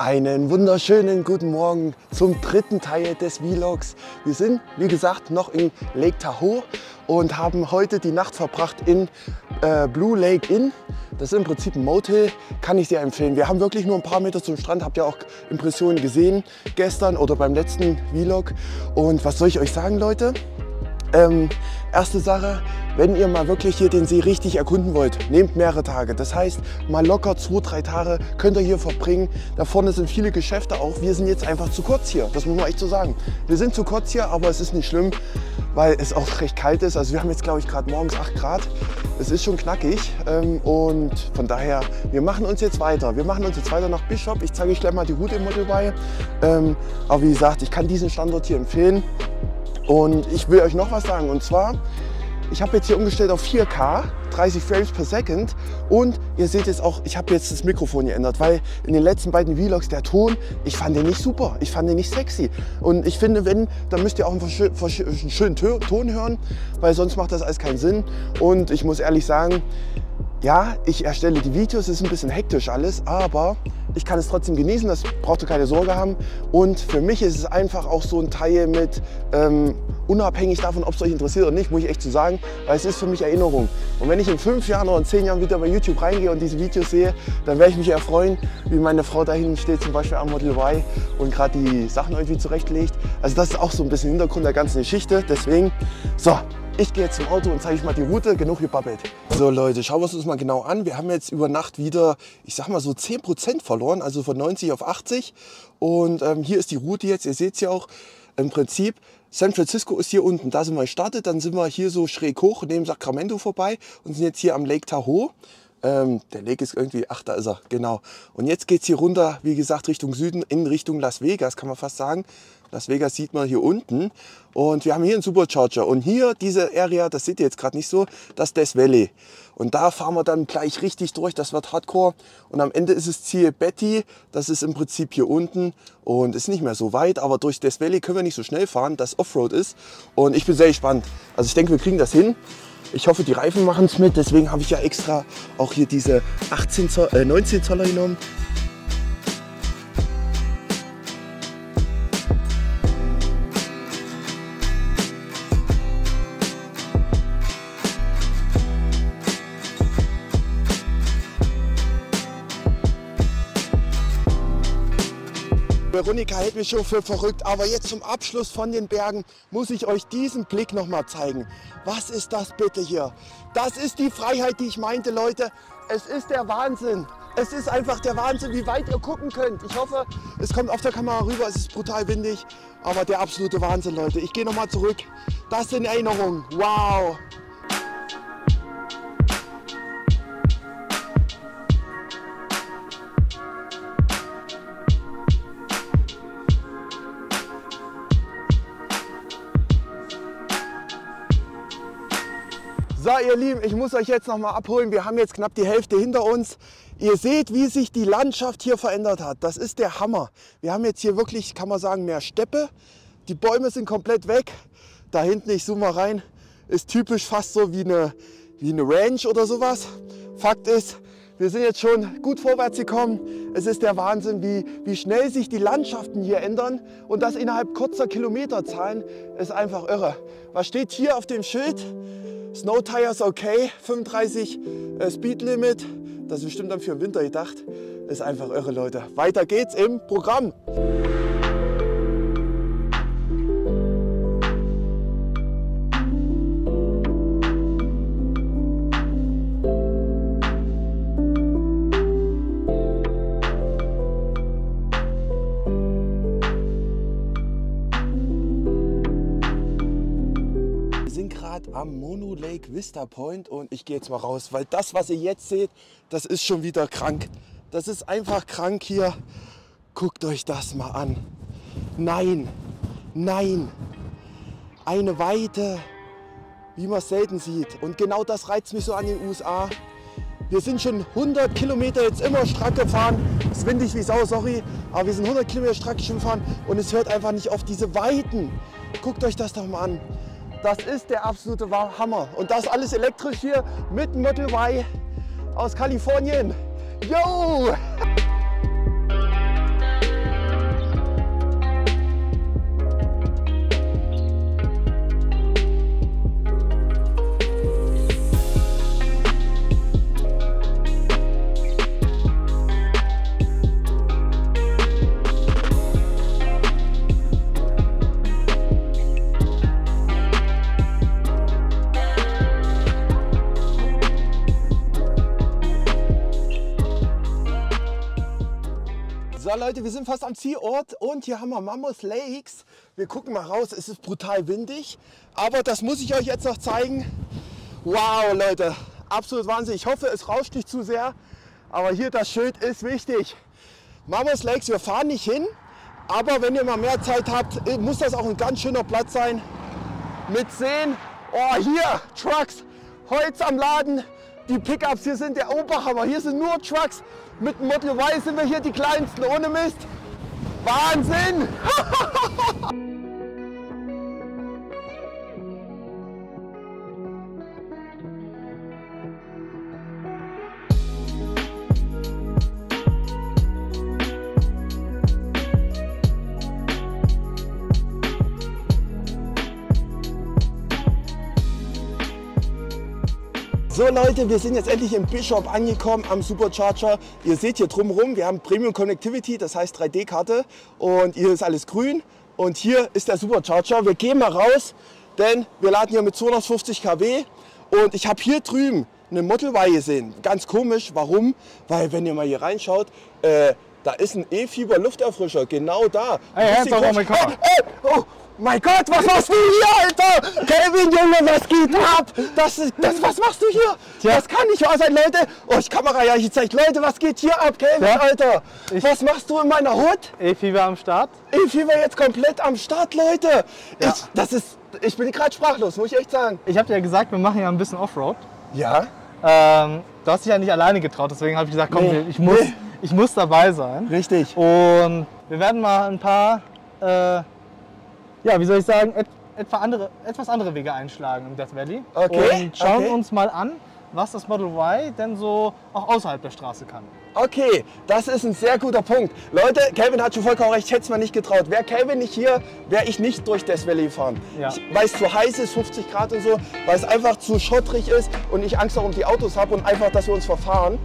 Einen wunderschönen guten Morgen zum dritten Teil des Vlogs. Wir sind, wie gesagt, noch in Lake Tahoe und haben heute die Nacht verbracht in Blue Lake Inn. Das ist im Prinzip ein Motel, kann ich sehr empfehlen. Wir haben wirklich nur ein paar Meter zum Strand, habt ihr auch Impressionen gesehen gestern oder beim letzten Vlog. Und was soll ich euch sagen, Leute? Erste Sache, wenn ihr mal wirklich hier den See richtig erkunden wollt, nehmt mehrere Tage. Das heißt, mal locker 2-3 Tage könnt ihr hier verbringen. Da vorne sind viele Geschäfte auch. Wir sind jetzt einfach zu kurz hier, das muss man echt so sagen. Wir sind zu kurz hier, aber es ist nicht schlimm, weil es auch recht kalt ist. Also wir haben jetzt, glaube ich, gerade morgens 8 Grad. Es ist schon knackig und von daher, wir machen uns jetzt weiter. Wir machen uns jetzt weiter nach Bishop. Ich zeige euch gleich mal die Route im Model Y. Aber wie gesagt, ich kann diesen Standort hier empfehlen. Und ich will euch noch was sagen, und zwar, ich habe jetzt hier umgestellt auf 4K, 30 Frames per Second, und ihr seht jetzt auch, ich habe jetzt das Mikrofon geändert, weil in den letzten beiden Vlogs der Ton, ich fand den nicht super, ich fand den nicht sexy. Und ich finde, wenn, dann müsst ihr auch einen schönen Ton hören, weil sonst macht das alles keinen Sinn. Und ich muss ehrlich sagen, ja, ich erstelle die Videos, es ist ein bisschen hektisch alles, aber ich kann es trotzdem genießen, das braucht ihr keine Sorge haben. Und für mich ist es einfach auch so ein Teil mit, unabhängig davon, ob es euch interessiert oder nicht, muss ich echt so sagen, weil es ist für mich Erinnerung. Und wenn ich in 5 Jahren oder in 10 Jahren wieder bei YouTube reingehe und diese Videos sehe, dann werde ich mich erfreuen, wie meine Frau da hinten steht, zum Beispiel am Model Y und gerade die Sachen irgendwie zurechtlegt. Also das ist auch so ein bisschen Hintergrund der ganzen Geschichte, deswegen, so. Ich gehe jetzt zum Auto und zeige euch mal die Route, genug gebabbelt. So Leute, schauen wir es uns mal genau an. Wir haben jetzt über Nacht wieder, ich sag mal so 10% verloren, also von 90 auf 80. Und hier ist die Route jetzt, ihr seht es ja auch, im Prinzip, San Francisco ist hier unten. Da sind wir gestartet, dann sind wir hier so schräg hoch neben Sacramento vorbei und sind jetzt hier am Lake Tahoe. Der Lake ist irgendwie, ach da ist er, genau. Und jetzt geht es hier runter, wie gesagt, Richtung Süden, in Richtung Las Vegas, kann man fast sagen. Las Vegas sieht man hier unten und wir haben hier einen Supercharger und hier diese Area, das seht ihr jetzt gerade nicht so, das ist Death Valley. Und da fahren wir dann gleich richtig durch, das wird Hardcore und am Ende ist es Ziel Betty, das ist im Prinzip hier unten und ist nicht mehr so weit, aber durch Death Valley können wir nicht so schnell fahren, das Offroad ist und ich bin sehr gespannt. Also ich denke, wir kriegen das hin. Ich hoffe, die Reifen machen es mit, deswegen habe ich ja extra auch hier diese 19 Zoller genommen. Veronika hält mich schon für verrückt, aber jetzt zum Abschluss von den Bergen muss ich euch diesen Blick noch mal zeigen. Was ist das bitte hier? Das ist die Freiheit, die ich meinte, Leute. Es ist der Wahnsinn. Es ist einfach der Wahnsinn, wie weit ihr gucken könnt. Ich hoffe, es kommt auf der Kamera rüber, es ist brutal windig, aber der absolute Wahnsinn, Leute. Ich gehe noch mal zurück. Das sind Erinnerungen. Wow. So ihr Lieben, ich muss euch jetzt noch mal abholen. Wir haben jetzt knapp die Hälfte hinter uns. Ihr seht, wie sich die Landschaft hier verändert hat. Das ist der Hammer. Wir haben jetzt hier wirklich, kann man sagen, mehr Steppe. Die Bäume sind komplett weg. Da hinten, ich zoome mal rein, ist typisch fast so wie eine Ranch oder sowas. Fakt ist, wir sind jetzt schon gut vorwärts gekommen. Es ist der Wahnsinn, wie schnell sich die Landschaften hier ändern. Und das innerhalb kurzer Kilometerzahlen ist einfach irre. Was steht hier auf dem Schild? Snow Tires okay, 35 Speed Limit. Das ist bestimmt dann für den Winter gedacht. Ist einfach irre, Leute. Weiter geht's im Programm. Am Mono Lake Vista Point und ich gehe jetzt mal raus, weil das, was ihr jetzt seht, das ist schon wieder krank. Das ist einfach krank hier. Guckt euch das mal an. Nein, nein. Eine Weite, wie man es selten sieht. Und genau das reizt mich so an den USA. Wir sind schon 100 Kilometer jetzt immer strack gefahren. Es ist windig wie Sau, sorry. Aber wir sind 100 Kilometer strack gefahren und es hört einfach nicht auf, diese Weiten. Guckt euch das doch mal an. Das ist der absolute Hammer. Und das alles elektrisch hier mit Model Y aus Kalifornien. Yo! So Leute, wir sind fast am Zielort und hier haben wir Mammoth Lakes. Wir gucken mal raus, es ist brutal windig, aber das muss ich euch jetzt noch zeigen. Wow Leute, absolut Wahnsinn. Ich hoffe, es rauscht nicht zu sehr, aber hier das Schild ist wichtig. Mammoth Lakes, wir fahren nicht hin, aber wenn ihr mal mehr Zeit habt, muss das auch ein ganz schöner Platz sein. Mit Seen, oh hier, Trucks, Holz am Laden, die Pickups, hier sind der Oberhammer, hier sind nur Trucks. Mit dem Model Y sind wir hier die kleinsten, ohne Mist. Wahnsinn! So Leute, wir sind jetzt endlich im Bishop angekommen am Supercharger. Ihr seht hier drumherum, wir haben Premium Connectivity, das heißt 3D-Karte und hier ist alles grün und hier ist der Supercharger. Wir gehen mal raus, denn wir laden hier mit 250 kW und ich habe hier drüben eine Model Y gesehen. Ganz komisch, warum? Weil wenn ihr mal hier reinschaut, da ist ein E-Fieber Lufterfrischer, genau da. Oh mein Gott, was machst du hier, Alter? Kevin, Junge, was geht ab? Was machst du hier? Tja. Das kann nicht wahr sein, Leute. Oh, ich Kamera ja gezeigt. Leute, was geht hier ab, Kevin, ja. Alter? Was machst du in meiner Hut? E-Fieber am Start. E-Fieber jetzt komplett am Start, Leute. Ja. Ich bin gerade sprachlos, muss ich echt sagen. Ich habe dir ja gesagt, wir machen ja ein bisschen Offroad. Ja. Du hast dich ja nicht alleine getraut, deswegen habe ich gesagt, komm, ich muss dabei sein. Richtig. Und wir werden mal ein paar, ja, wie soll ich sagen, etwas andere Wege einschlagen im Death Valley. Okay. Und schauen uns mal an, was das Model Y denn so auch außerhalb der Straße kann. Okay, das ist ein sehr guter Punkt. Leute, Kelvin hat schon vollkommen recht, ich hätte es mir nicht getraut. Wäre Kelvin nicht hier, wäre ich nicht durch Death Valley gefahren. Ja. Weil es zu heiß ist, 50 Grad und so, weil es einfach zu schottrig ist und ich Angst auch um die Autos habe und einfach, dass wir uns verfahren.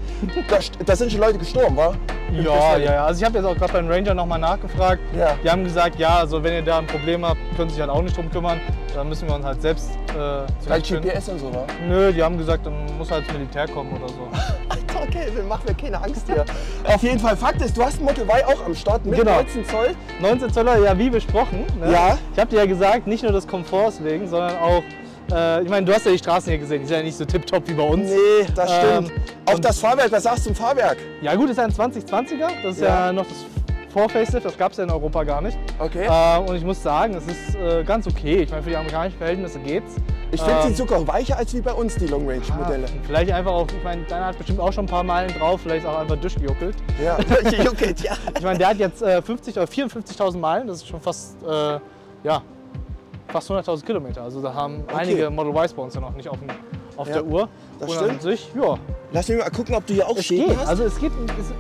Da sind schon Leute gestorben, wa? Ja. Also ich habe jetzt auch gerade beim Ranger nochmal nachgefragt. Ja. Die haben gesagt, ja, also wenn ihr da ein Problem habt, können sie sich halt auch nicht drum kümmern. Dann müssen wir uns halt selbst Weil GPS und so, wa? Nö, die haben gesagt, dann muss halt das Militär kommen oder so. Alter, okay, mach mir keine Angst hier. Auf jeden Fall, Fakt ist, du hast ein Model Y auch am Start mit 19 Zoll. 19 Zoller, ja, wie besprochen. Ne? Ja. Ich habe dir ja gesagt, nicht nur des Komforts wegen, sondern auch, ich meine, du hast ja die Straßen hier gesehen, die sind ja nicht so tipptopp wie bei uns. Nee, das stimmt. Auch das Fahrwerk, was sagst du zum Fahrwerk? Ja gut, das ist ja ein 2020er, das ist ja noch das Vor-Facelift, das gab es ja in Europa gar nicht. Okay. Und ich muss sagen, es ist ganz okay. Ich meine, für die amerikanischen Verhältnisse geht's. Ich finde sie sogar weicher als wie bei uns, die Long-Range-Modelle. Vielleicht einfach auch, ich meine, deiner hat bestimmt auch schon ein paar Meilen drauf, vielleicht auch einfach durchgejuckelt. Ja, durchgejuckelt, ja. Ich meine, der hat jetzt 50 oder 54.000 Meilen, das ist schon fast, ja, fast 100.000 Kilometer. Also da haben einige Model Ys bei uns ja noch nicht auf der Uhr. Das stimmt. An sich, ja. Lass mich mal gucken, ob du hier auch Schäden hast. Also es geht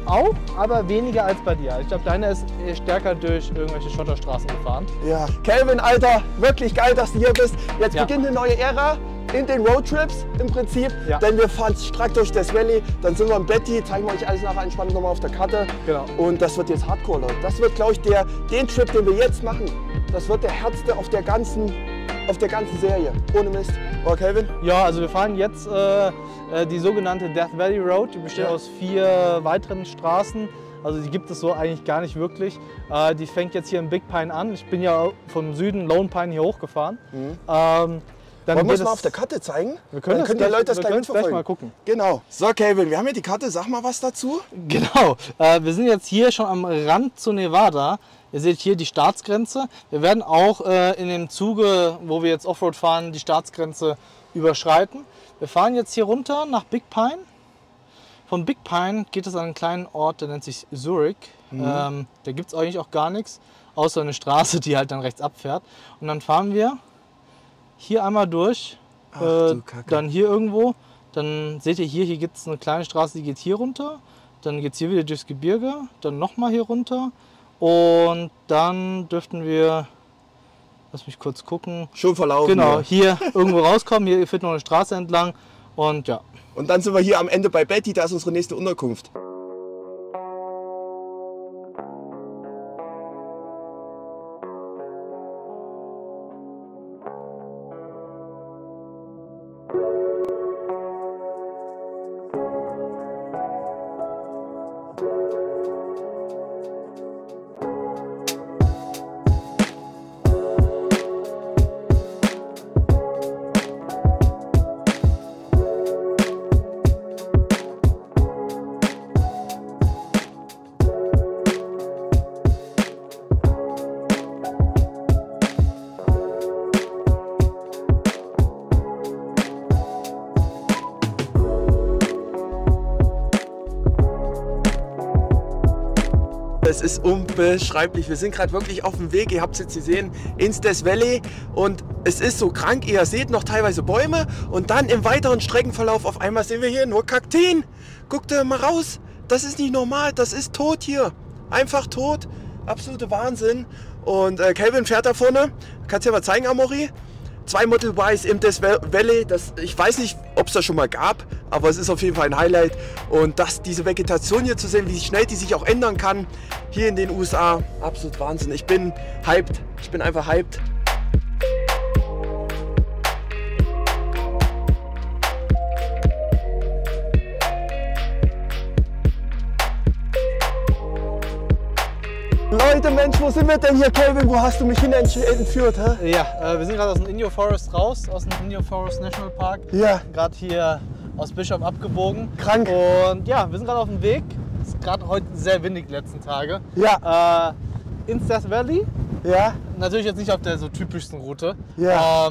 auch, aber weniger als bei dir. Ich glaube, deine ist stärker durch irgendwelche Schotterstraßen gefahren. Ja. Kelvin, Alter, wirklich geil, dass du hier bist. Jetzt beginnt eine neue Ära in den Roadtrips im Prinzip. Ja. Denn wir fahren strack durch das Valley, dann sind wir in Betty, zeigen wir euch alles nachher entspannt nochmal auf der Karte. Genau. Und das wird jetzt Hardcore, Leute. Das wird, glaube ich, den Trip, den wir jetzt machen, das wird der härteste auf der ganzen Serie. Ohne Mist. Oder Kelvin? Ja, also wir fahren jetzt die sogenannte Death Valley Road. Die besteht aus 4 weiteren Straßen. Also die gibt es so eigentlich gar nicht wirklich. Die fängt jetzt hier in Big Pine an. Ich bin ja vom Süden Lone Pine hier hochgefahren. Wollen wir es mal auf der Karte zeigen? Wir können die Leute das gleich mal gucken. Genau. So Kelvin, wir haben hier die Karte. Sag mal was dazu. Genau. Wir sind jetzt hier schon am Rand zu Nevada. Ihr seht hier die Staatsgrenze. Wir werden auch in dem Zuge, wo wir jetzt Offroad fahren, die Staatsgrenze überschreiten. Wir fahren jetzt hier runter nach Big Pine. Von Big Pine geht es an einen kleinen Ort, der nennt sich Zurich. Da gibt es eigentlich auch gar nichts, außer eine Straße, die halt dann rechts abfährt. Und dann fahren wir hier einmal durch, dann hier irgendwo. Dann seht ihr hier gibt es eine kleine Straße, die geht hier runter. Dann geht es hier wieder durchs Gebirge, dann nochmal hier runter. Und dann dürften wir, lass mich kurz gucken. Schon verlaufen. Genau, hier irgendwo rauskommen. Hier führt noch eine Straße entlang. Und ja. Und dann sind wir hier am Ende bei Betty, da ist unsere nächste Unterkunft. es ist unbeschreiblich. Wir sind gerade wirklich auf dem Weg, ihr habt es jetzt gesehen, ins Death Valley. Und es ist so krank, ihr seht noch teilweise Bäume. Und dann im weiteren Streckenverlauf auf einmal sehen wir hier nur Kakteen. Guckt mal raus, das ist nicht normal, das ist tot hier. Einfach tot, absolute Wahnsinn. Und Kelvin fährt da vorne, kannst du dir mal zeigen, Amaury? 2 Model Ys im Death Valley, ich weiß nicht, ob es das schon mal gab, aber es ist auf jeden Fall ein Highlight. Und diese Vegetation hier zu sehen, wie schnell die sich auch ändern kann, hier in den USA, absolut Wahnsinn. Ich bin hyped, ich bin einfach hyped. Leute, Mensch, wo sind wir denn hier, Kelvin? Wo hast du mich hin entführt? Hä? Ja, wir sind gerade aus dem Inyo Forest raus, aus dem Inyo Forest National Park. Ja. Gerade hier aus Bishop abgebogen. Krank. Und ja, wir sind gerade auf dem Weg. Es ist gerade heute sehr windig die letzten Tage. Ja. Ins Death Valley. Ja. Natürlich jetzt nicht auf der so typischsten Route. Ja.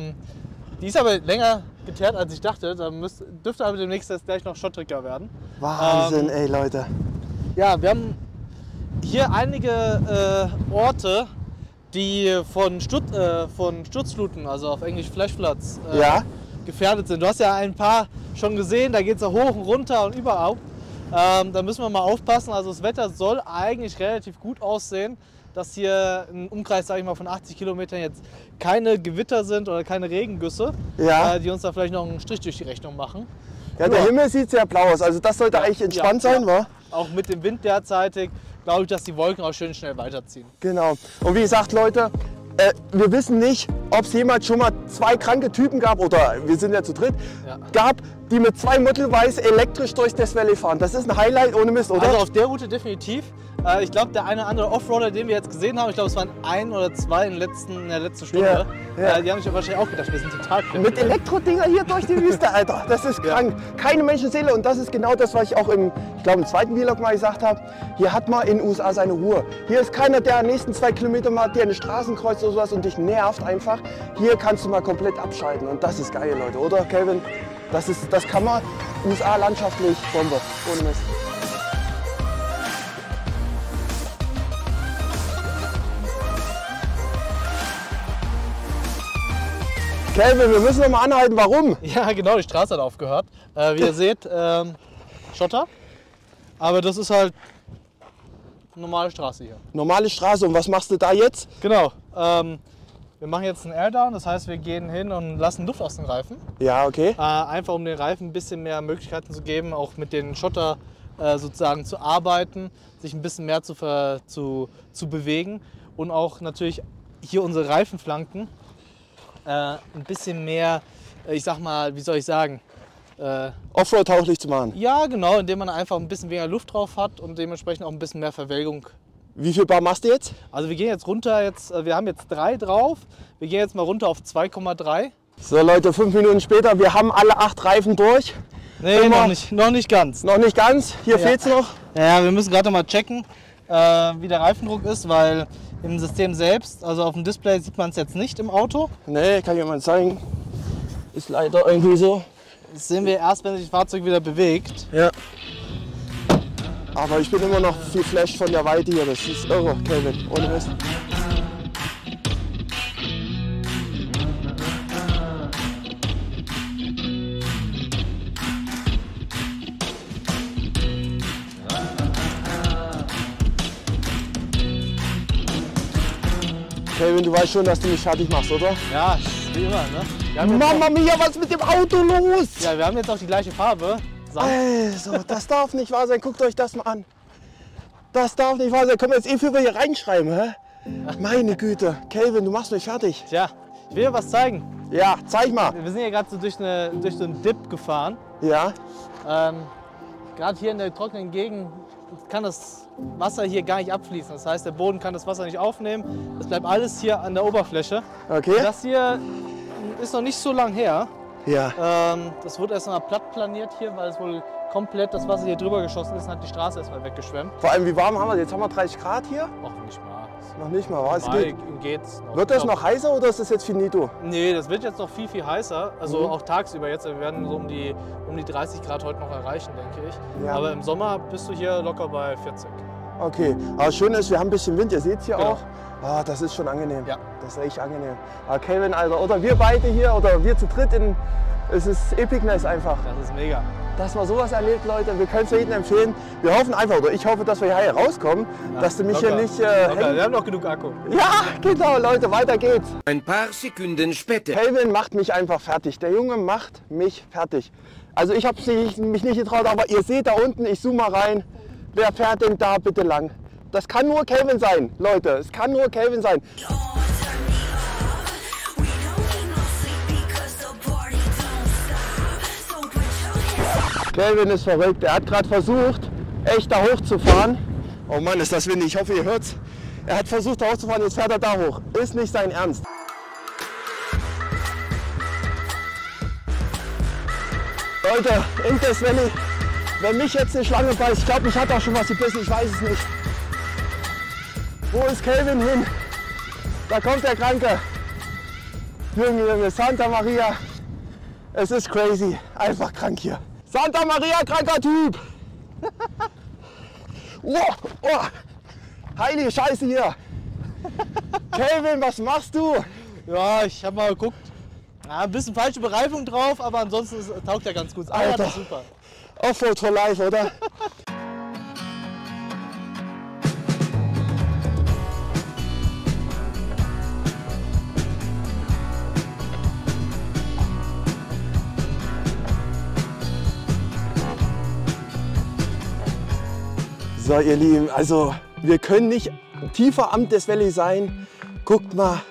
Die ist aber länger geteert, als ich dachte. Da dürfte aber demnächst jetzt gleich noch schottriger werden. Wahnsinn, ey, Leute. Ja, wir haben hier einige Orte, die von Sturzfluten, also auf Englisch Flashfloods, gefährdet sind. Du hast ja ein paar schon gesehen, da geht es ja hoch und runter und überall. Da müssen wir mal aufpassen. Also das Wetter soll eigentlich relativ gut aussehen, dass hier im Umkreis, sage ich mal, von 80 Kilometern jetzt keine Gewitter sind oder keine Regengüsse, die uns da vielleicht noch einen Strich durch die Rechnung machen. Ja, der Himmel sieht sehr blau aus, also das sollte eigentlich entspannt sein, wa? Auch mit dem Wind derzeitig glaube ich, dass die Wolken auch schön schnell weiterziehen. Genau. Und wie gesagt, Leute, wir wissen nicht, ob es jemals schon mal 2 kranke Typen gab, oder wir sind ja zu dritt, gab, die mit 2 Model Ys elektrisch durchs Death Valley fahren. Das ist ein Highlight ohne Mist, oder? Also auf der Route definitiv. Ich glaube, der eine oder andere Offroader, den wir jetzt gesehen haben, ich glaube, es waren 1 oder 2 in der letzten Stunde, die haben sich wahrscheinlich auch gedacht, wir sind total clever. Mit Elektrodinger hier durch die Wüste, Alter, das ist krank. Keine Menschenseele, und das ist genau das, was ich auch im zweiten Vlog mal gesagt habe. Hier hat man in den USA seine Ruhe. Hier ist keiner, der die nächsten 2 Kilometer mal dir eine Straßen kreuzt oder sowas und dich nervt einfach. Hier kannst du mal komplett abschalten, und das ist geil, Leute, oder, Kelvin? Das kann man USA landschaftlich Bombe, ohne Mist. Kelvin, wir müssen noch mal anhalten, warum? Ja, genau, die Straße hat aufgehört. Wie ihr seht, Schotter. Aber das ist halt eine normale Straße hier. Normale Straße, und was machst du da jetzt? Genau. Wir machen jetzt einen Airdown, das heißt, wir gehen hin und lassen Luft aus den Reifen. Ja, okay. Einfach um den Reifen ein bisschen mehr Möglichkeiten zu geben, auch mit den Schotter sozusagen zu arbeiten, sich ein bisschen mehr zu bewegen und auch natürlich hier unsere Reifenflanken ein bisschen mehr, ich sag mal, wie soll ich sagen? Offroad-tauglich zu machen. Ja, genau, indem man einfach ein bisschen weniger Luft drauf hat und dementsprechend auch ein bisschen mehr Verwelkung. Wie viel Bar machst du jetzt? Also wir gehen jetzt runter, wir haben jetzt 3 drauf, wir gehen jetzt mal runter auf 2,3. So Leute, 5 Minuten später, wir haben alle 8 Reifen durch. Nee, noch nicht ganz. Noch nicht ganz, hier fehlt's noch. Ja, wir müssen gerade mal checken, wie der Reifendruck ist, weil im System selbst, also auf dem Display sieht man es jetzt nicht im Auto. Nee, kann ich mal zeigen. Ist leider irgendwie so. Das sehen wir erst, wenn sich das Fahrzeug wieder bewegt. Ja. Aber ich bin immer noch viel flasht von der Weite hier. Das ist irre, Kelvin, ohne Mist. Kelvin, du weißt schon, dass du mich fertig machst, oder? Ja, wie immer, ne? Mama mia, was ist mit dem Auto los? Ja, wir haben jetzt auch die gleiche Farbe. Also, das darf nicht wahr sein. Guckt euch das mal an. Das darf nicht wahr sein. Können wir jetzt für hier reinschreiben, hä? Meine Güte. Kelvin, du machst mich fertig. Tja, ich will dir was zeigen. Ja, zeig mal. Wir sind hier gerade so durch so einen Dip gefahren. Ja. Gerade hier in der trockenen Gegend kann das Wasser hier gar nicht abfließen. Das heißt, der Boden kann das Wasser nicht aufnehmen. Es bleibt alles hier an der Oberfläche. Okay. Das hier ist noch nicht so lang her. Ja. Das wurde erst mal platt planiert hier, weil es wohl komplett das Wasser hier drüber geschossen ist und hat die Straße erstmal weggeschwemmt. Vor allem, wie warm haben wir jetzt? Haben wir 30 Grad hier? Noch nicht mal. Noch nicht mal, was geht? Geht's noch. Wird das noch heißer oder ist das jetzt finito? Nee, das wird jetzt noch viel, viel heißer. Also auch tagsüber jetzt. Wir werden so um die 30 Grad heute noch erreichen, denke ich. Ja. Aber im Sommer bist du hier locker bei 40. Okay, aber schön ist, wir haben ein bisschen Wind, ihr seht es hier Genau. auch. Ah, das ist schon angenehm. Ja. Das ist echt angenehm. Aber Kelvin, Alter, oder wir beide hier, oder wir zu dritt, es ist Epicness einfach. Das ist mega. Dass man sowas erlebt, Leute, wir können es jedem empfehlen. Wir hoffen einfach, oder ich hoffe, dass wir hier rauskommen, dass du mich hier nicht Wir haben noch genug Akku. Ja, genau, Leute, weiter geht's. Ein paar Sekunden später. Kelvin macht mich einfach fertig. Der Junge macht mich fertig. Also ich habe mich nicht getraut, aber ihr seht da unten, ich zoome mal rein. Wer fährt denn da bitte lang? Das kann nur Kelvin sein, Leute. Es kann nur Kelvin sein. Kelvin ist verrückt. Er hat gerade versucht, echt da hochzufahren. Oh Mann, ist das windig. Ich hoffe, ihr hört's. Er hat versucht, da hochzufahren. Jetzt fährt er da hoch. Ist nicht sein Ernst. Leute, in Death Valley, wenn mich jetzt eine Schlange beißt, ich glaube, mich hat auch schon was gebissen, ich weiß es nicht. Wo ist Kelvin hin? Da kommt der Kranke. Junge, Santa Maria. Es ist crazy, einfach krank hier. Santa Maria, kranker Typ. Oh, oh. Heilige Scheiße hier. Kelvin, was machst du? Ja, ich habe mal geguckt. Ja, ein bisschen falsche Bereifung drauf, aber ansonsten taugt er ganz gut. Ah, ja, Alter. das ist super. Offroad for life, oder? So, ihr Lieben, also wir können nicht tiefer am Death Valley sein. Guckt mal,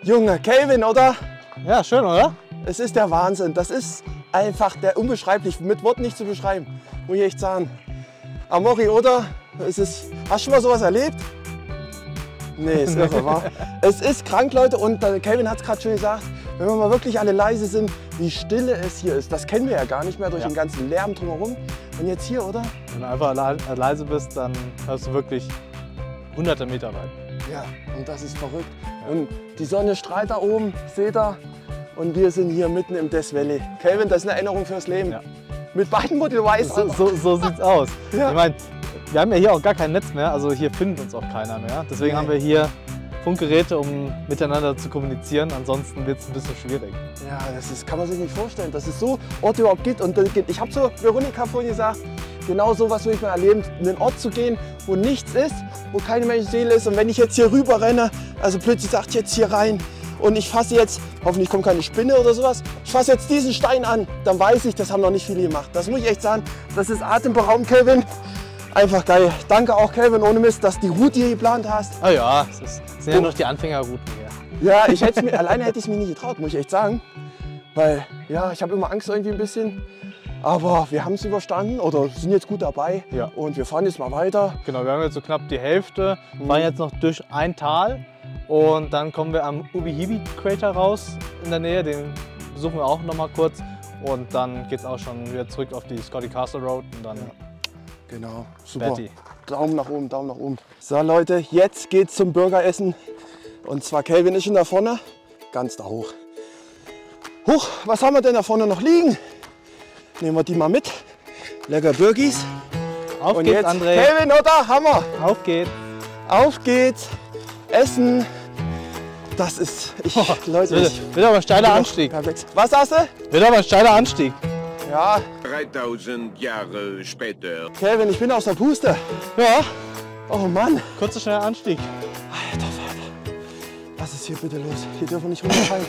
Junge, Kelvin, oder? Ja, schön, oder? Es ist der Wahnsinn. Das ist einfach der unbeschreiblich, mit Worten nicht zu beschreiben, muss ich echt sagen. Amori, oder? Hast du schon mal sowas erlebt? Nee, ist irre, wa? Es ist krank, Leute, und Kelvin hat es gerade schon gesagt, wenn wir mal wirklich alle leise sind, wie stille es hier ist. Das kennen wir ja gar nicht mehr durch den ganzen Lärm drumherum. Und jetzt hier, oder? Wenn du einfach leise bist, dann hörst du wirklich hunderte Meter weit. Ja, und das ist verrückt. Und die Sonne strahlt da oben, seht ihr? Und wir sind hier mitten im Death Valley. Kelvin, das ist eine Erinnerung fürs Leben. Ja. Mit beiden Model Ys. So sieht's aus. Ja. Ich meine, wir haben ja hier auch gar kein Netz mehr, also hier findet uns auch keiner mehr. Deswegen haben wir hier Funkgeräte, um miteinander zu kommunizieren. Ansonsten wird es ein bisschen schwierig. Ja, kann man sich nicht vorstellen, dass es so Orte überhaupt gibt. Und ich habe so Veronika vorhin gesagt, genau so was will ich mal erleben, in einen Ort zu gehen, wo nichts ist, wo keine Menschenseele ist. Und wenn ich jetzt hier rüber renne, also plötzlich sagt ich jetzt hier rein und ich fasse jetzt, hoffentlich kommt keine Spinne oder sowas, ich fasse jetzt diesen Stein an, dann weiß ich, das haben noch nicht viele gemacht. Das muss ich echt sagen, das ist atemberaubend, Kelvin. Einfach geil. Danke auch, Kelvin, ohne Mist, dass die Route hier geplant hast. Ah ja, das sind ja noch die Anfängerrouten hier. Ja, alleine hätte ich es mir nicht getraut, muss ich echt sagen. Weil, ja, ich habe immer Angst irgendwie ein bisschen. Aber wir haben es überstanden oder sind jetzt gut dabei. Ja. Und wir fahren jetzt mal weiter. Genau, wir haben jetzt so knapp die Hälfte, fahren jetzt noch durch ein Tal und dann kommen wir am Ubihibi Crater raus in der Nähe, den besuchen wir auch noch mal kurz und dann geht es auch schon wieder zurück auf die Scotty Castle Road und dann Genau, super. Betty. Daumen nach oben, Daumen nach oben. So Leute, jetzt geht's zum Burgeressen. Und zwar Kelvin ist schon da vorne, ganz da hoch. Huch, was haben wir denn da vorne noch liegen? Nehmen wir die mal mit. Lecker Burgis. Auf Und geht's, jetzt André. Kelvin, oder? Hammer. Auf geht's. Auf geht's. Essen. Das ist, Leute, Wird aber ein steiler Anstieg. Perfekt. Was sagst du? Wird aber ein steiler Anstieg. Ja, 3000 Jahre später. Kelvin, ich bin aus der Puste. Ja, Oh Mann. kurzer, schneller Anstieg. Alter Vater. Was ist hier bitte los? Hier dürfen wir nicht runterfallen.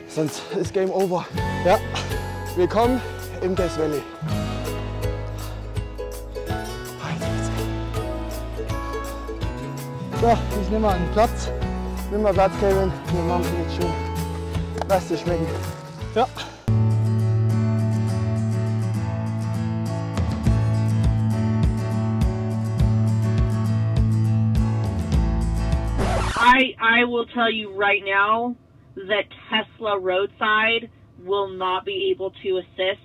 Sonst ist Game Over. Ja. Willkommen im Death Valley. So, ich nehme mal einen Platz. Nimm mal Platz, Kelvin. Wir machen es jetzt schön. Lass dir schmecken. Ja. I will tell you right now that Tesla roadside will not be able to assist